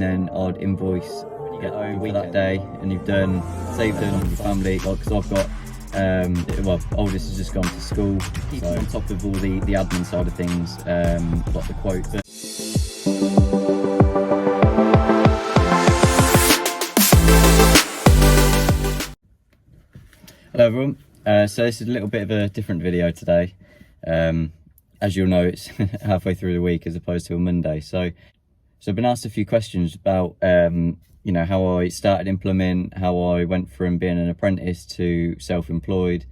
then I'd invoice when you get home for that day, and you've saved on your family. Like, because I've got well, oldest has just gone to school, so on top of all the admin side of things, like the quotes. Hello everyone, so this is a little bit of a different video today. As you'll know, it's halfway through the week as opposed to a Monday, so I've been asked a few questions about you know, how I started in plumbing, how I went from being an apprentice to self-employed.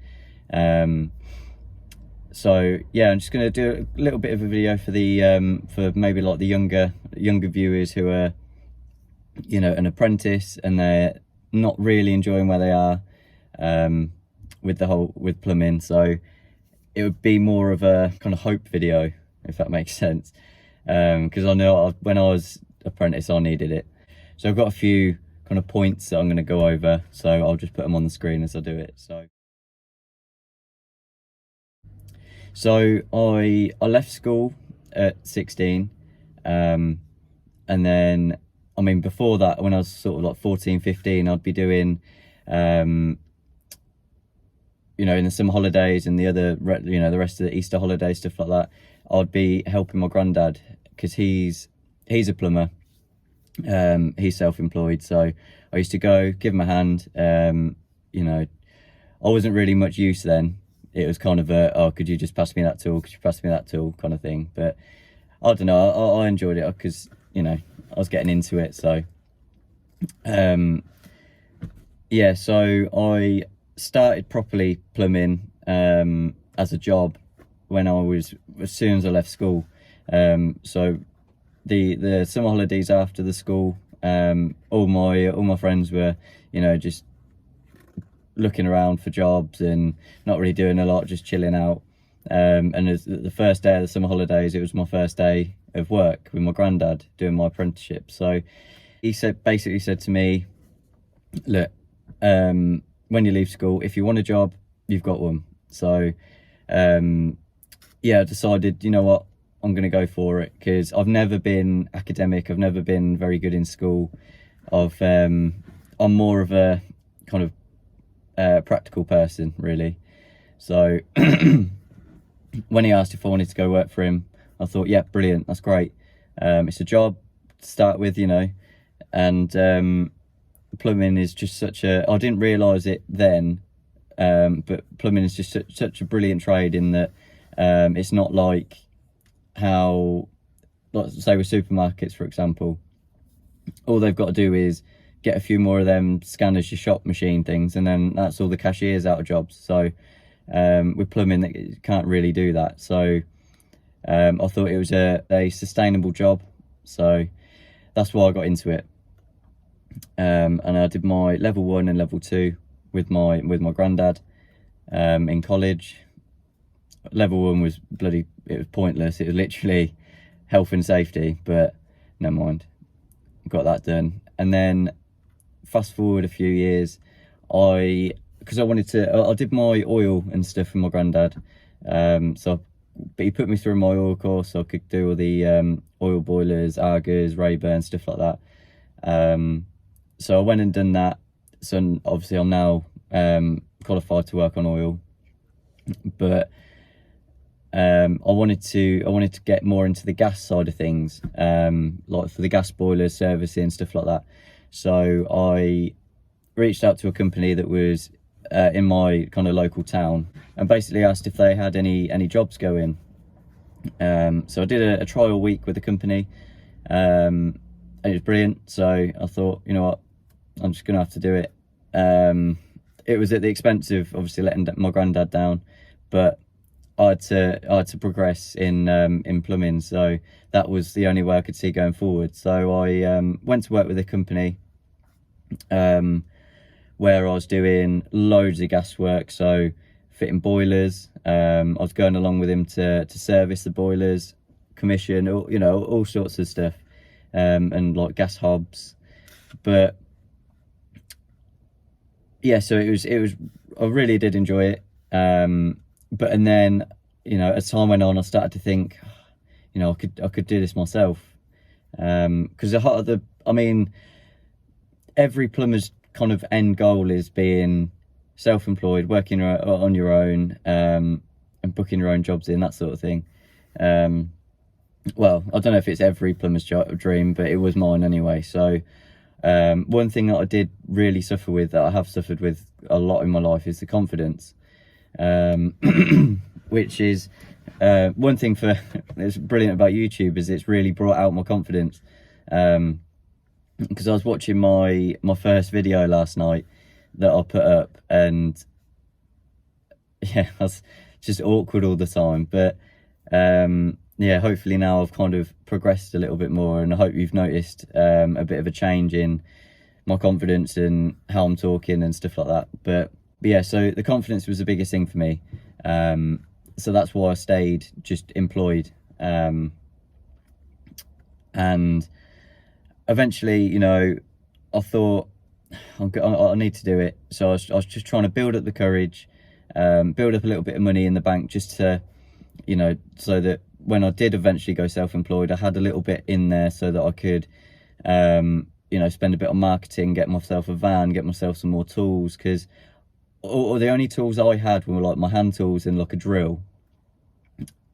So yeah, I'm just going to do a little bit of a video for the for maybe like the younger viewers who are, you know, an apprentice and they're not really enjoying where they are with plumbing. So it would be more of a kind of hope video, if that makes sense, because I know when I was apprentice I needed it. So I've got a few kind of points that I'm going to go over, so I'll just put them on the screen as I do it. So I left school at 16, and then, I mean, before that, when I was sort of like 14, 15, I'd be doing, you know, in the summer holidays and the other, you know, the rest of the Easter holidays, stuff like that, I'd be helping my granddad, because he's a plumber. He's self-employed, so I used to go give him a hand. You know, I wasn't really much use then. It was kind of a, oh, could you just pass me that tool, could you pass me that tool kind of thing. But I don't know, I enjoyed it because, you know, I was getting into it. So yeah, so I started properly plumbing as a job as soon as I left school. So the summer holidays after the school, all my friends were, you know, just looking around for jobs and not really doing a lot, just chilling out. And as the first day of the summer holidays, it was my first day of work with my granddad doing my apprenticeship. So he basically said to me, look, when you leave school, if you want a job, you've got one. So yeah, I decided, you know what, I'm going to go for it, because I've never been academic. I've never been very good in school. I'm more of a kind of practical person, really. So when he asked if I wanted to go work for him, I thought, yeah, brilliant, that's great. It's a job to start with, you know, and plumbing is just such a, I didn't realise it then, but plumbing is just such a brilliant trade in that it's not like how, let's say with supermarkets, for example, all they've got to do is get a few more of them scanners, your shop machine things, and then that's all the cashiers out of jobs. So with plumbing, you can't really do that. So I thought it was a sustainable job, so that's why I got into it. And I did my level 1 and level 2 with my granddad in college. Level 1 was it was pointless. It was literally health and safety, but never mind, got that done. And then fast forward a few years, because I did my oil and stuff with my granddad. But he put me through my oil course, so I could do all the oil boilers, Argers, Rayburn, stuff like that. So I went and done that. So obviously I'm now qualified to work on oil, but I wanted to get more into the gas side of things, like for the gas boilers, servicing, stuff like that. So I reached out to a company that was in my kind of local town and basically asked if they had any jobs going. So I did a trial week with the company, and it was brilliant. So I thought, you know what, I'm just gonna have to do it. It was at the expense of obviously letting my granddad down, but I had to progress in plumbing, so that was the only way I could see going forward. So I went to work with a company where I was doing loads of gas work, so fitting boilers. I was going along with him to service the boilers, commission, you know, all sorts of stuff, and like gas hobs. But yeah, so it was I really did enjoy it. But and then, you know, as time went on, I started to think, you know, I could do this myself, because the I mean, every plumber's kind of end goal is being self-employed, working on your own, and booking your own jobs in, that sort of thing. Well, I don't know if it's every plumber's dream, but it was mine anyway. So one thing that I did really suffer with, that I have suffered with a lot in my life, is the confidence, which is one thing for it's brilliant about YouTube, is it's really brought out my confidence. Because I was watching my first video last night that I put up, and yeah, I was just awkward all the time. But yeah, hopefully now I've kind of progressed a little bit more, and I hope you've noticed a bit of a change in my confidence and how I'm talking and stuff like that. But yeah, so the confidence was the biggest thing for me. So that's why I stayed just employed. And eventually, you know, I thought I need to do it. So I was just trying to build up the courage, build up a little bit of money in the bank, just to, you know, so that when I did eventually go self-employed, I had a little bit in there so that I could, you know, spend a bit on marketing, get myself a van, get myself some more tools, because the only tools I had were like my hand tools and like a drill.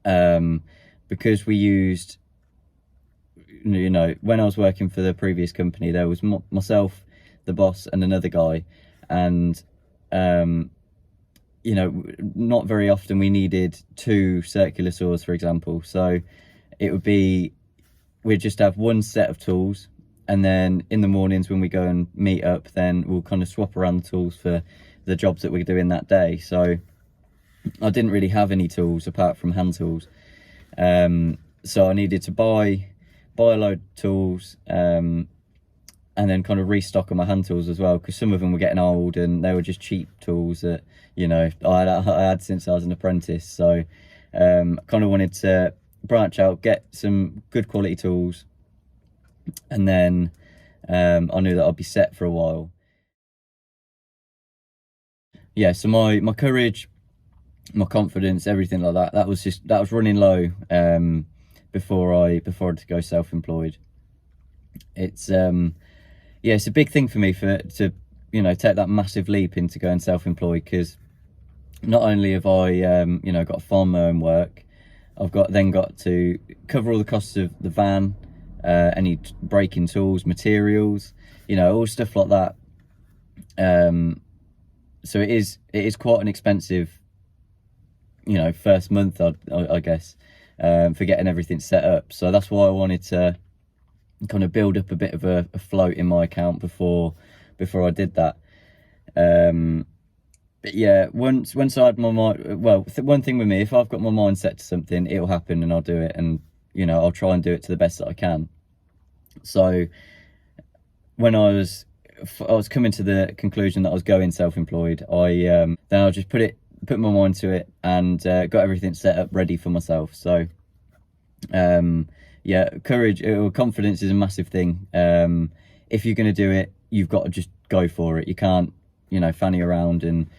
Because we used, you know, when I was working for the previous company, there was myself, the boss, and another guy, and you know, not very often we needed 2 circular saws, for example. So it would be, we'd just have one set of tools, and then in the mornings when we go and meet up, then we'll kind of swap around the tools for the jobs that we're doing that day. So I didn't really have any tools apart from hand tools. So I needed to buy a load of tools, and then kind of restock on my hand tools as well, because some of them were getting old and they were just cheap tools that, you know, I had since I was an apprentice. So kind of wanted to branch out, get some good quality tools, and then I knew that I'd be set for a while. Yeah, so my courage, my confidence, everything like that, that was running low before I had to go self-employed. It's yeah, it's a big thing for me to you know, take that massive leap into going self-employed, because not only have I you know, got to find my own work, I've then got to cover all the costs of the van, any breaking tools, materials, you know, all stuff like that. So it is quite an expensive, you know, first month, I guess, for getting everything set up. So that's why I wanted to kind of build up a bit of a float in my account before I did that. But yeah, once I had my mind, well, one thing with me, if I've got my mind set to something, it'll happen and I'll do it, and you know, I'll try and do it to the best that I can. So when I was coming to the conclusion that I was going self-employed, then I just put my mind to it, and got everything set up ready for myself. So yeah, courage or confidence is a massive thing. If you're going to do it, you've got to just go for it. You can't, you know, fanny around and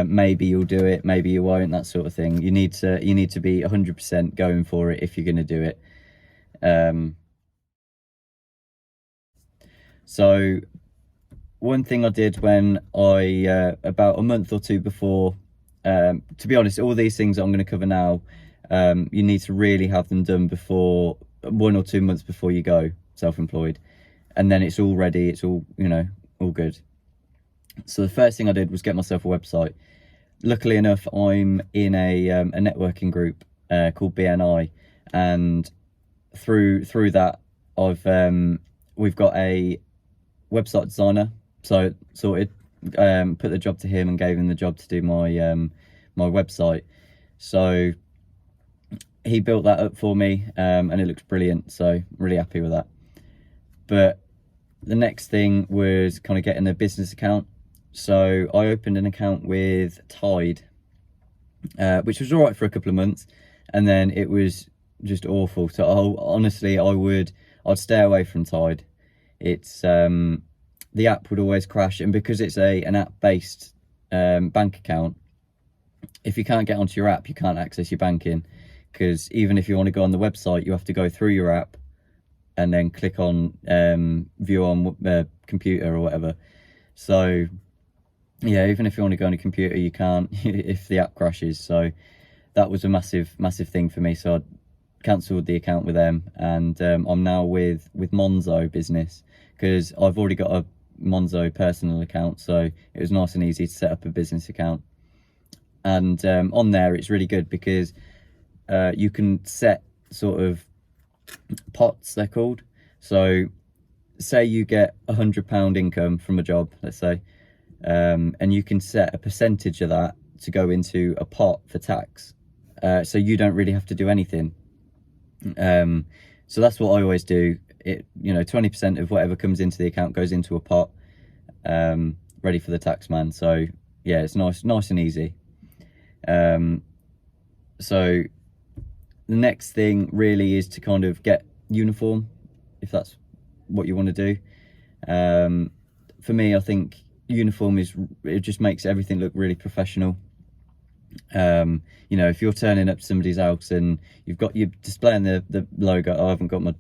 maybe you'll do it, maybe you won't, that sort of thing. You need to be 100% going for it if you're going to do it. So one thing I did when I about a month or 2 before, to be honest, all these things that I'm going to cover now, you need to really have them done before 1 or 2 months before you go self-employed, and then it's all ready, it's all, you know, all good. So the first thing I did was get myself a website. Luckily enough, I'm in a networking group called BNI, and through that we've got a website designer. So sorted, put the job to him and gave him the job to do my my website. So he built that up for me, and it looks brilliant, so really happy with that. But the next thing was kind of getting a business account. So I opened an account with Tide, which was all right for a couple of months, and then it was just awful. So honestly, I'd stay away from Tide. It's the app would always crash, and because it's an app-based bank account, if you can't get onto your app, you can't access your banking, because even if you want to go on the website, you have to go through your app, and then click on view on computer or whatever. So yeah, even if you want to go on a computer, you can't if the app crashes. So that was a massive thing for me. So I cancelled the account with them, and I'm now with Monzo Business, because I've already got a Monzo personal account, so it was nice and easy to set up a business account. And on there it's really good because you can set sort of pots, they're called. So say you get £100 income from a job, let's say, and you can set a percentage of that to go into a pot for tax, so you don't really have to do anything. So that's what I always do. 20% of whatever comes into the account goes into a pot, ready for the tax man. So yeah, it's nice and easy. So the next thing really is to kind of get uniform, if that's what you want to do. For me, I think uniform it just makes everything look really professional. If you're turning up to somebody's house and you're displaying the logo. I haven't got my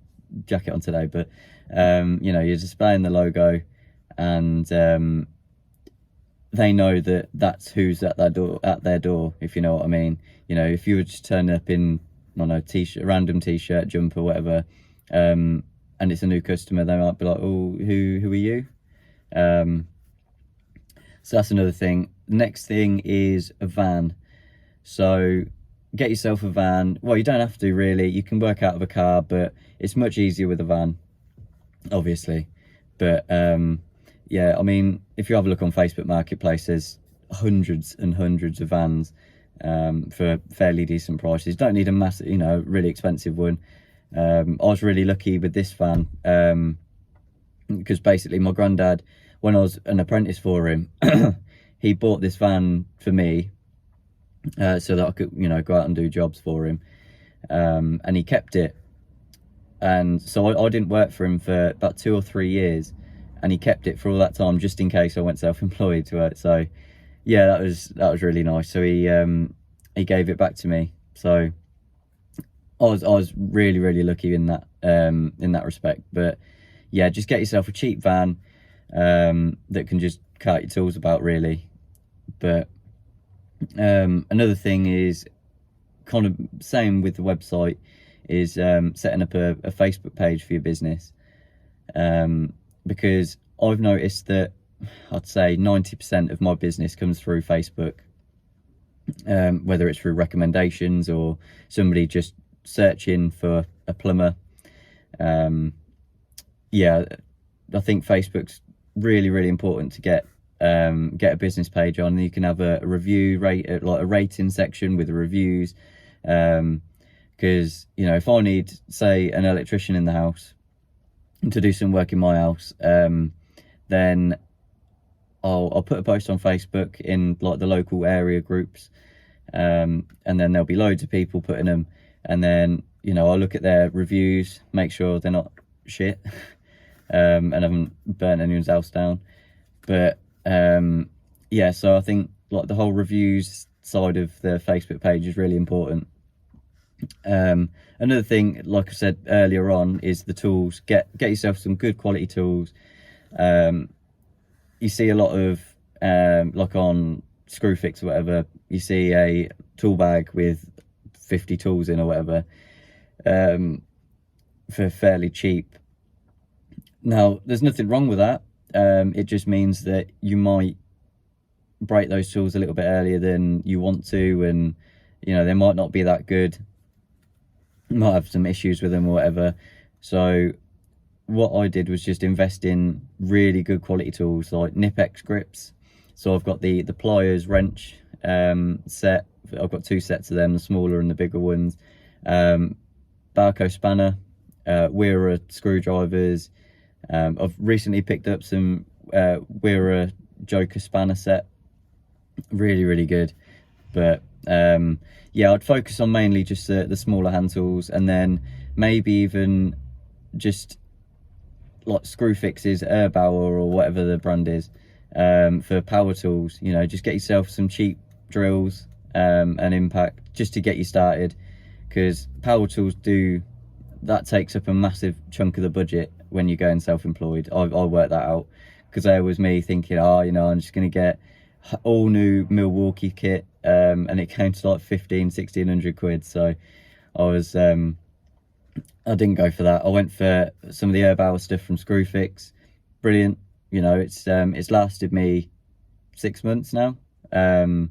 jacket on today, but you're displaying the logo, and they know that that's who's at their door, if you know what I mean. If you were just turning up in, I don't know, t-shirt, random t-shirt, jumper, whatever, and it's a new customer, they might be like, oh, who are you? So that's another thing. Next thing is a van. So get yourself a van. Well, you don't have to really. You can work out of a car, but it's much easier with a van, obviously. But yeah, I mean, if you have a look on Facebook Marketplace, there's hundreds and hundreds of vans for fairly decent prices. Don't need a massive, really expensive one. I was really lucky with this van, because basically my granddad, when I was an apprentice for him, he bought this van for me, so that I could, go out and do jobs for him, and he kept it. And so I didn't work for him for about 2 or 3 years, and he kept it for all that time, just in case I went self-employed to it. So yeah, that was really nice. So he gave it back to me. So I was really lucky in that respect. But yeah, just get yourself a cheap van that can just cart your tools about, really. But another thing is kind of same with the website, is setting up a Facebook page for your business, because I've noticed that I'd say 90% of my business comes through Facebook, whether it's through recommendations or somebody just searching for a plumber. Yeah, I think Facebook's really important to get a business page on. You can have a review like a rating section with the reviews, because if I need, say, an electrician in the house to do some work in my house, then I'll put a post on Facebook in like the local area groups, and then there'll be loads of people putting them, and then I'll look at their reviews, make sure they're not shit, and haven't burnt anyone's house down. But yeah, so I think like the whole reviews side of the Facebook page is really important. Another thing, like I said earlier on, is the tools. Get yourself some good quality tools. You see a lot of like on Screwfix or whatever, you see a tool bag with 50 tools in or whatever, for fairly cheap. Now, there's nothing wrong with that. It just means that you might break those tools a little bit earlier than you want to, and they might not be that good. You might have some issues with them or whatever. So what I did was just invest in really good quality tools like Nipex grips. So I've got the pliers wrench set. I've got 2 sets of them, the smaller and the bigger ones. Barco spanner, Weira screwdrivers. I've recently picked up some Weira Joker spanner set. Really good. But yeah, I'd focus on mainly just the smaller hand tools, and then maybe even just like Screwfix's Erbauer or whatever the brand is, for power tools. Just get yourself some cheap drills and impact, just to get you started, because power tools do that takes up a massive chunk of the budget when you're going self-employed. I worked that out, because there was me thinking, oh, you know, I'm just going to get all new Milwaukee kit, and it came to like 1600 quid. So I was I didn't go for that. I went for some of the Herb Hour stuff from Screwfix. Brilliant. You know, it's lasted me 6 months now, and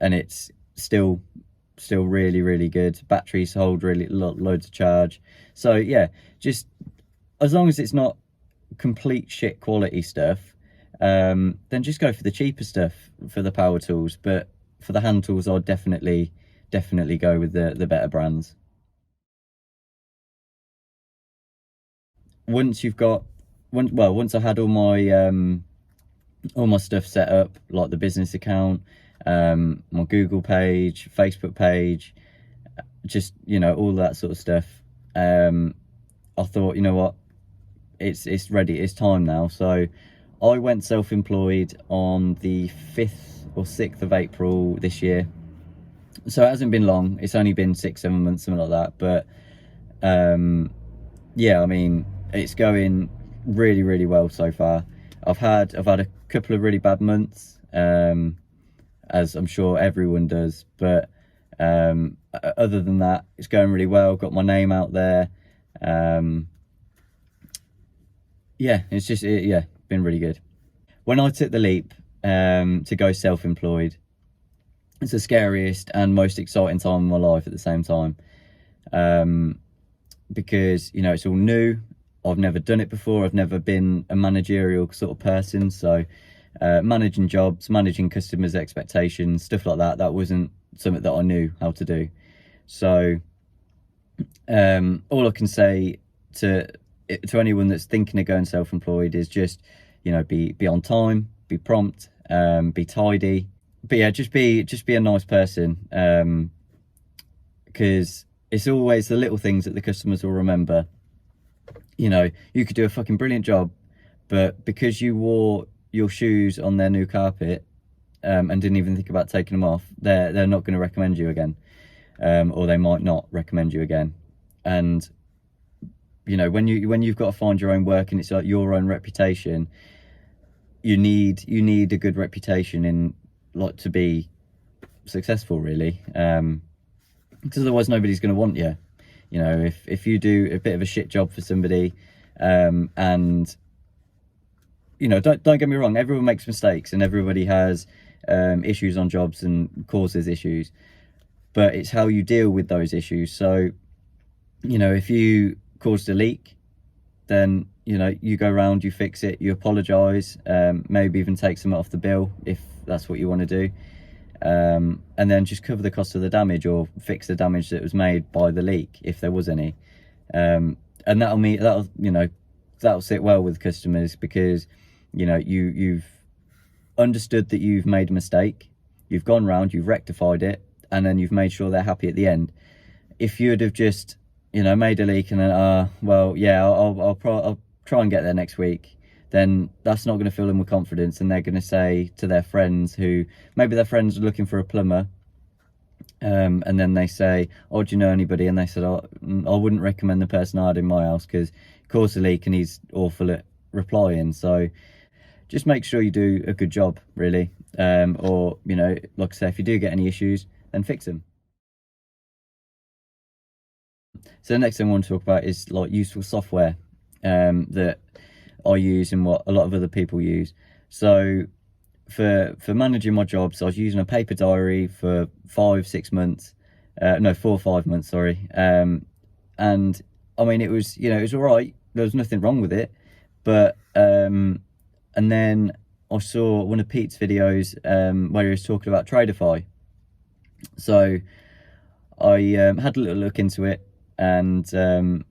it's still really good. Batteries hold really loads of charge. So yeah, just as long as it's not complete shit quality stuff, then just go for the cheaper stuff for the power tools. But for the hand tools, I'd definitely go with the better brands. Once I had all my stuff set up, like the business account, my Google page, Facebook page, just, you know, all that sort of stuff, I thought, you know what, it's ready, it's time now. So I went self-employed on the 5th or 6th of April this year. So it hasn't been long, it's only been 6-7 months, something like that. But yeah, I mean, it's going really well so far. I've had a couple of really bad months, as I'm sure everyone does, but other than that, it's going really well. Got my name out there. Yeah, it's just been really good. When I took the leap to go self-employed, it's the scariest and most exciting time of my life at the same time, because, you know, it's all new. I've never done it before. I've never been a managerial sort of person. So managing jobs, managing customers' expectations, stuff like that wasn't something that I knew how to do. So all I can say to anyone that's thinking of going self-employed is just, you know, be on time, be prompt, be tidy. But yeah, just be a nice person, because it's always the little things that the customers will remember. You know, you could do a fucking brilliant job, but because you wore your shoes on their new carpet, and didn't even think about taking them off, they're not going to recommend you again, or they might not recommend you again. And you know, when you've got to find your own work and it's like your own reputation, you need a good reputation in, like, to be successful, really, because otherwise nobody's going to want you. You know, if you do a bit of a shit job for somebody, and, you know, don't get me wrong, everyone makes mistakes and everybody has issues on jobs and causes issues, but it's how you deal with those issues. So, you know, if you caused a leak, then, you know, you go around, you fix it, you apologise, maybe even take some off the bill if that's what you want to do. And then just cover the cost of the damage, or fix the damage that was made by the leak if there was any, and that'll sit well with customers, because, you know, you've understood that you've made a mistake, you've gone round, you've rectified it, and then you've made sure they're happy at the end. If you'd have just, you know, made a leak and then well, yeah, I'll try and get there next week, then that's not going to fill them with confidence, and they're going to say to their friends, who maybe their friends are looking for a plumber, and then they say, oh, do you know anybody? And they said, oh, I wouldn't recommend the person I had in my house because he caused a leak and he's awful at replying. So just make sure you do a good job, really, or, you know, like I say, if you do get any issues, then fix them. So the next thing I want to talk about is, like, useful software that I use and what a lot of other people use. So for managing my jobs, I was using a paper diary for 4 or 5 months, sorry. And I mean, it was, you know, it was all right. There was nothing wrong with it. But, and then I saw one of Pete's videos where he was talking about Tradeify. So I had a little look into it, and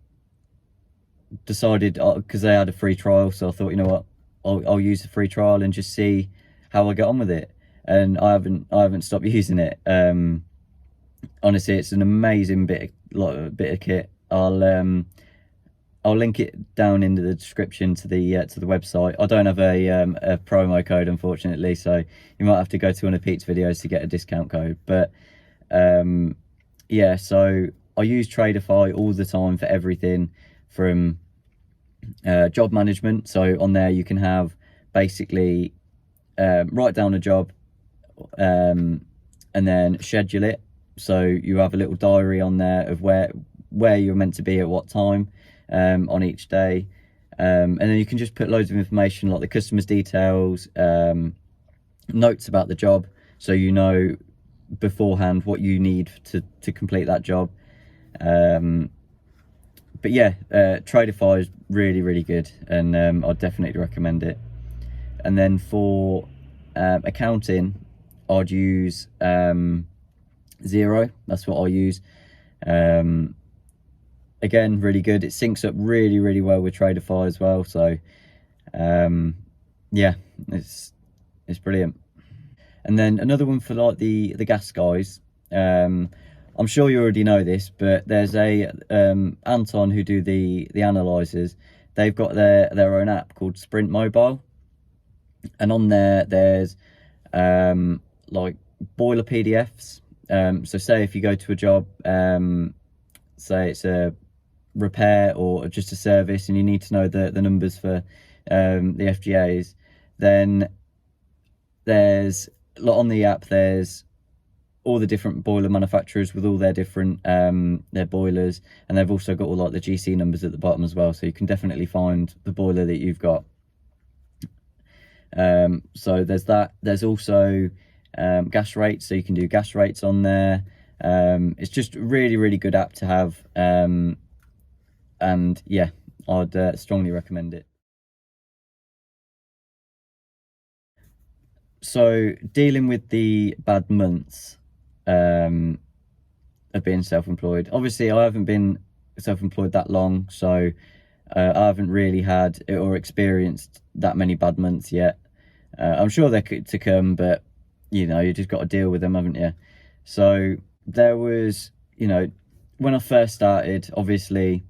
decided, because they had a free trial, so I thought, you know what, I'll use the free trial and just see how I get on with it. And I haven't stopped using it. Honestly, it's an amazing bit of kit. I'll link it down in the description to the website. I don't have a promo code, unfortunately, so you might have to go to one of Pete's videos to get a discount code. But yeah, so I use Tradeify all the time for everything from job management. So on there you can have basically write down a job and then schedule it. So you have a little diary on there of where you're meant to be at what time on each day. And then you can just put loads of information like the customer's details, notes about the job, so you know beforehand what you need to complete that job. But yeah, Tradeify is really good, and I'd definitely recommend it. And then for accounting, I'd use Xero. That's what I use. Again, really good. It syncs up really well with Tradeify as well. So yeah, it's brilliant. And then another one for like the gas guys. I'm sure you already know this, but there's a Anton who do the analyzers. They've got their own app called Sprint Mobile, and on there's like boiler PDFs. So say if you go to a job, say it's a repair or just a service, and you need to know the numbers for the FGAs, then there's on the app there's all the different boiler manufacturers with all their different their boilers, and they've also got all like the GC numbers at the bottom as well, so you can definitely find the boiler that you've got. So there's that. There's also gas rates, so you can do gas rates on there. It's just a really good app to have, and yeah, I'd strongly recommend it. So dealing with the bad months of being self-employed, obviously I haven't been self-employed that long, so I haven't really had or experienced that many bad months yet. I'm sure they're to come, but you know, you just got to deal with them, haven't you? So there was, you know, when I first started, obviously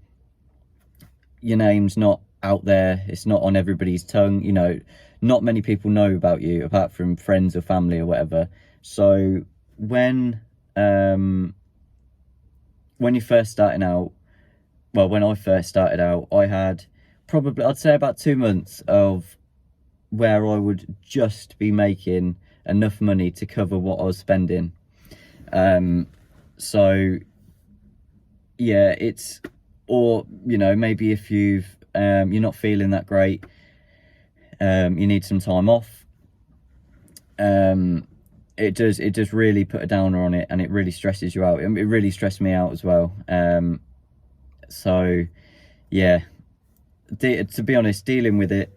your name's not out there, it's not on everybody's tongue, you know, not many people know about you apart from friends or family or whatever. So when you're first starting out, well, when I first started out, I had probably, I'd say about 2 months of where I would just be making enough money to cover what I was spending. So yeah, it's, or you know, maybe if you're not feeling that great, you need some time off, it does really put a downer on it, and it really stresses you out. It really stressed me out as well. So yeah, to be honest, dealing with it,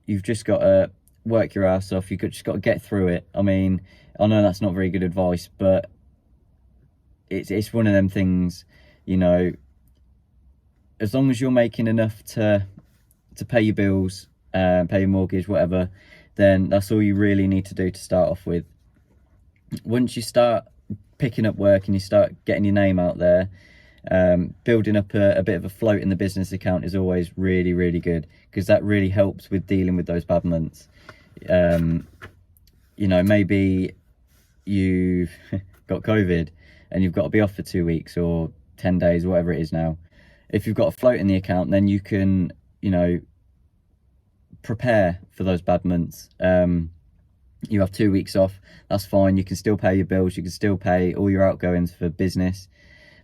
you've just got to work your ass off. You've just got to get through it. I mean, I know that's not very good advice, but it's one of them things, you know, as long as you're making enough to pay your bills, pay your mortgage, whatever, then that's all you really need to do to start off with. Once you start picking up work and you start getting your name out there, building up a bit of a float in the business account is always really good, because that really helps with dealing with those bad months. You know, maybe you've got COVID and you've got to be off for 2 weeks or 10 days, whatever it is now. If you've got a float in the account, then you can, you know, prepare for those bad months. You have 2 weeks off, that's fine. You can still pay your bills, you can still pay all your outgoings for business,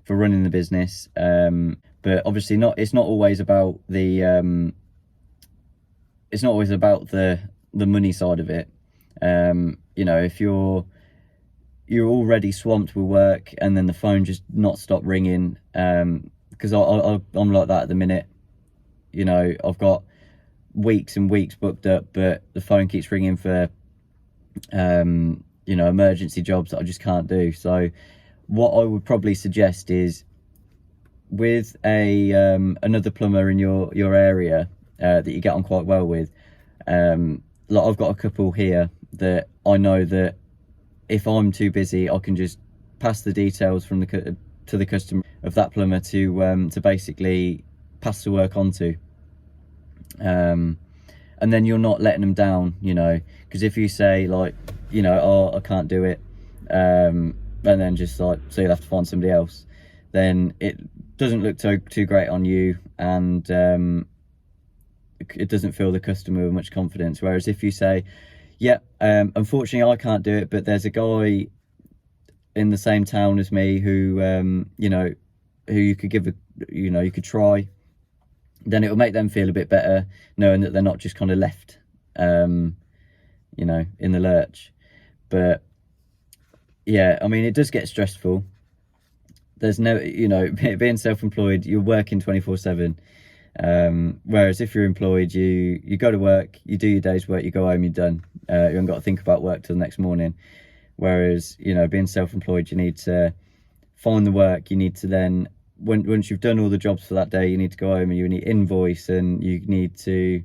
for running the business. But obviously it's not always about the money side of it. You know, if you're already swamped with work and then the phone just not stop ringing, because I'm like that at the minute. You know, I've got weeks and weeks booked up, but the phone keeps ringing for you know, emergency jobs that I just can't do. So what I would probably suggest is, with another plumber in your area that you get on quite well with, like I've got a couple here that I know that if I'm too busy, I can just pass the details from to the customer of that plumber to basically pass the work on to. And then you're not letting them down, you know, because if you say like, you know, oh, I can't do it, and then just like, so you'll have to find somebody else, then it doesn't look too great on you, and it doesn't fill the customer with much confidence. Whereas if you say, yeah, unfortunately I can't do it, but there's a guy in the same town as me who you know, who you could give a, you know, you could try, then it will make them feel a bit better knowing that they're not just kind of left you know, in the lurch. But yeah, I mean, it does get stressful. There's no, you know, being self-employed, you're working 24/7. Whereas if you're employed, you go to work, you do your day's work, you go home, you're done. You haven't got to think about work till the next morning. Whereas, you know, being self-employed, you need to find the work. You need to then, once you've done all the jobs for that day, you need to go home and you need invoice, and you need to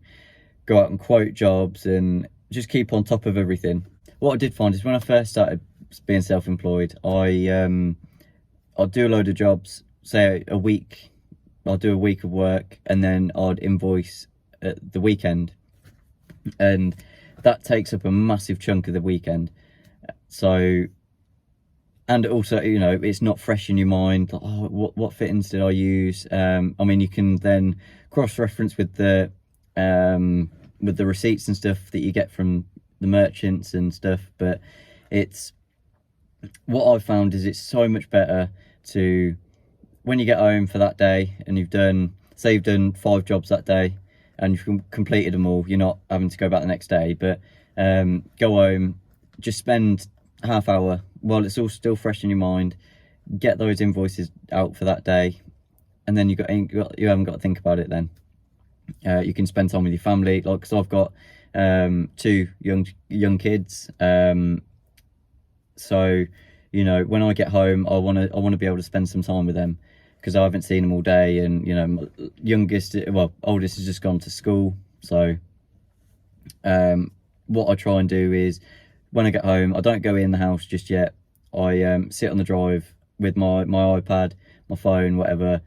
go out and quote jobs and just keep on top of everything. What I did find is when I first started being self-employed, I'd do a load of jobs, say a week. I'll do a week of work, and then I'd invoice at the weekend, and that takes up a massive chunk of the weekend. So, and also, you know, it's not fresh in your mind, like, oh, what fittings did I use? I mean, you can then cross-reference with the receipts and stuff that you get from the merchants and stuff, but it's, what I've found is it's so much better to, when you get home for that day and you've done, say you've done 5 jobs that day and you've completed them all, you're not having to go back the next day, but go home, just spend half hour while it's all still fresh in your mind, get those invoices out for that day, and then you haven't got to think about it then. You can spend time with your family, like, because I've got 2 young kids, so, you know, when I get home, I want to be able to spend some time with them, because I haven't seen them all day. And, you know, my oldest has just gone to school. So what I try and do is, when I get home, I don't go in the house just yet. I sit on the drive with my iPad, my phone, whatever,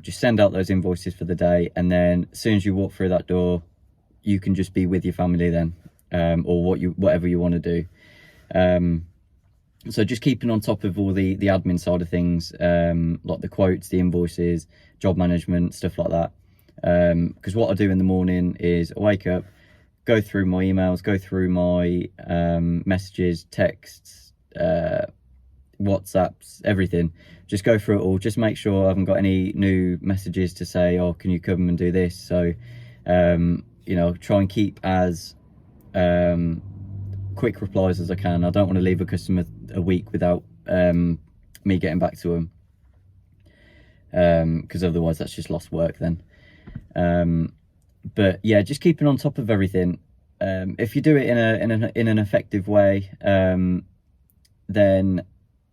just send out those invoices for the day, and then as soon as you walk through that door, you can just be with your family then, or whatever you want to do. So just keeping on top of all the admin side of things, like the quotes, the invoices, job management, stuff like that. Because what I do in the morning is I wake up, go through my emails, go through my messages, texts, WhatsApps, everything. Just go through it all, just make sure I haven't got any new messages to say, oh, can you come and do this? So, you know, try and keep as quick replies as I can. I don't want to leave a customer a week without me getting back to them, because otherwise that's just lost work then. But yeah, just keeping on top of everything. If you do it in an effective way, then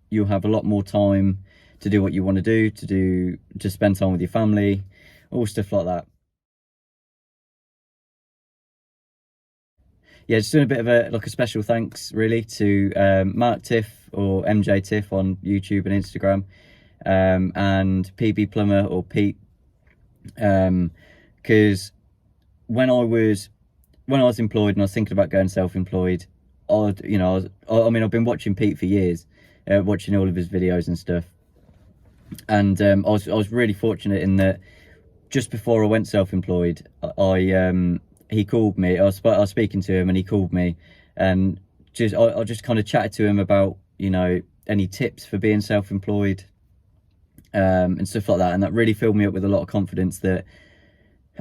you'll have a lot more time to do what you want to do, to spend time with your family, all stuff like that. Yeah, just doing a bit of a special thanks really to Mark Tiff, or MJ Tiff on YouTube and Instagram, and PB Plumber, or Pete, because when I was employed and I was thinking about going self-employed, I mean, I've been watching Pete for years, watching all of his videos and stuff, and I was really fortunate in that just before I went self-employed, he called me. I was speaking to him, and he called me, and I just kind of chatted to him about, you know, any tips for being self-employed, and stuff like that, and that really filled me up with a lot of confidence that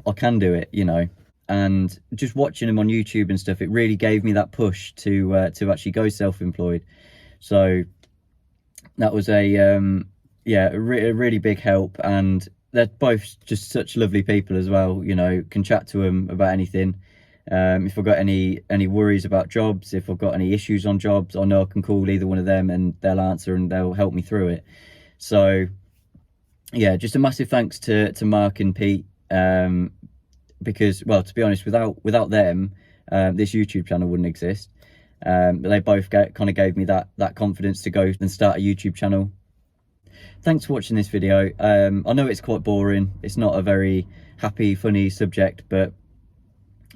I can do it, you know. And just watching him on YouTube and stuff, it really gave me that push to actually go self-employed. So that was a really big help, and they're both just such lovely people as well, you know. Can chat to them about anything. If I've got any worries about jobs, if I've got any issues on jobs, I know I can call either one of them and they'll answer and they'll help me through it. So yeah, just a massive thanks to Mark and Pete, because, well, to be honest, without them, this YouTube channel wouldn't exist. But they both kind of gave me that confidence to go and start a YouTube channel. Thanks for watching this video. I know it's quite boring. It's not a very happy, funny subject, but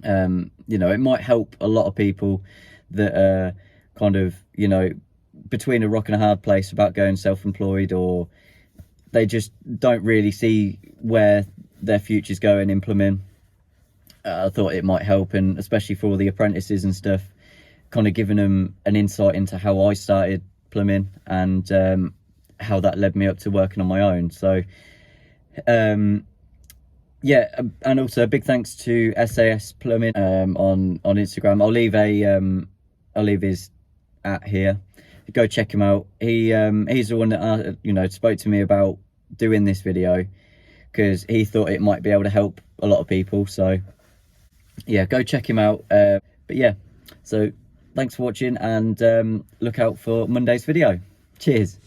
you know, it might help a lot of people that are kind of, you know, between a rock and a hard place about going self-employed, or they just don't really see where their future's going in plumbing. I thought it might help, and especially for all the apprentices and stuff, kind of giving them an insight into how I started plumbing and how that led me up to working on my own. So yeah, and also a big thanks to SAS Plumbing on Instagram. I'll leave his @ here. Go check him out. He's the one that you know, spoke to me about doing this video, because he thought it might be able to help a lot of people. So yeah, go check him out. But yeah, so thanks for watching, and look out for Monday's video. Cheers.